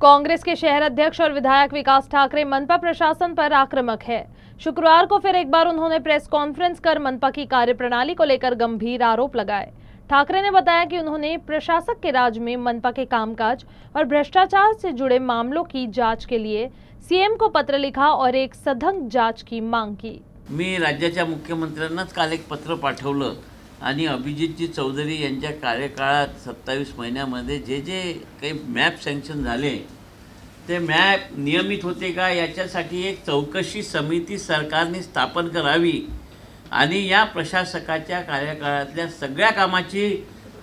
कांग्रेस के शहर अध्यक्ष और विधायक विकास ठाकरे मनपा प्रशासन पर आक्रामक है। शुक्रवार को फिर एक बार उन्होंने प्रेस कॉन्फ्रेंस कर मनपा की कार्यप्रणाली को लेकर गंभीर आरोप लगाए। ठाकरे ने बताया कि उन्होंने प्रशासक के राज में मनपा के कामकाज और भ्रष्टाचार से जुड़े मामलों की जांच के लिए सीएम को पत्र लिखा और एक सघन जांच की मांग की। मी राज्याच्या मुख्यमंत्र्यांनाच काल एक पत्र पाठवलं आणि अभिजितजी चौधरी यांच्या कार्यकाळात 27 महिन्यामध्ये जे जे काही मॅप सँक्शन झाले ते मॅप नियमित होते का याच्यासाठी एक चौकशी समिती सरकारने स्थापन करावी आणि या प्रशासकाच्या कार्यकाळातल्या सगळ्या कामाची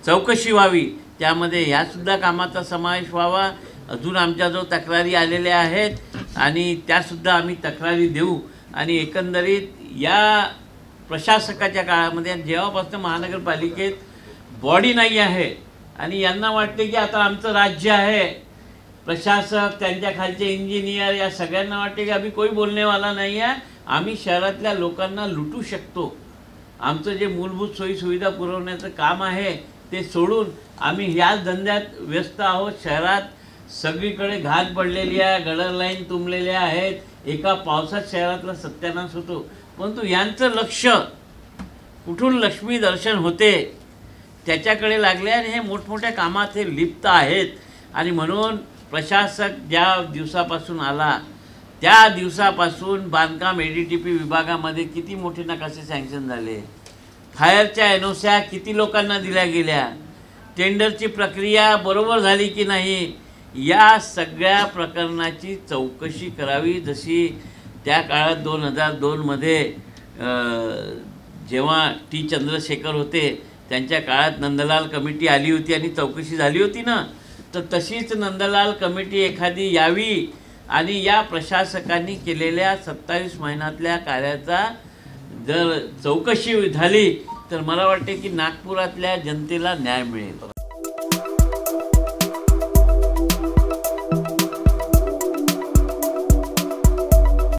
चौकशी व्हावी। त्यामध्ये ह्या सुद्धा कामाचा समावेश व्हावा। अजून आमच्याजवळ तक्रारी आलेल्या आहेत आणि त्या सुद्धा आम्ही तक्रारी देऊ आणि एकंदरीत या प्रशासकाच्या काळामध्ये जेव्हापासून महानगरपालिकेत बॉडी नाही आहे आणि यांना वाटते की आता आमचं राज्य आहे, प्रशासक त्यांच्या खालचे इंजिनियर या सगळ्यांना वाटते की अभी कोई बोलने वाला नाही आहे, आम्ही शहरातल्या लोकांना लुटू शकतो, आमचं जे मूलभूत सोयी सुविधा पुरवण्याचं काम आहे ते सोडून आम्ही ह्याच धंद्यात व्यस्त आहोत। शहरात सगळीकडे घाण पडलेली आहे, गटर लाईन तुंबलेल्या आहेत, एका पावसात शहरातला सत्यानाश होतो। परंतु यांचं लक्ष कुठून लक्ष्मी दर्शन होते त्याच्याकडे लागले आणि हे मोठमोठ्या कामात हे लिप्त आहेत आणि म्हणून प्रशासक ज्या दिवसापासून आला त्या दिवसापासून बांधकाम एडीटीपी विभागामध्ये किती मोठे नकाशे सँक्शन झाले, फायरच्या एनओसी किती लोकांना दिल्या गेल्या, टेंडरची प्रक्रिया बरोबर झाली की नाही, या सगळ्या प्रकरणाची चौकशी करावी। जशी त्या काळात 2002 मध्ये जेव्हा टी चंद्रशेखर होते त्यांच्या काळात नंदलाल कमिटी आली होती आणि चौकशी झाली होती ना, तर तशीच नंदलाल कमिटी एखादी यावी आणि या प्रशासकांनी केलेल्या 27 महिन्यातल्या कार्याचा जर चौकशी झाली तर मला वाटते की नागपुरातल्या जनतेला न्याय मिळेल।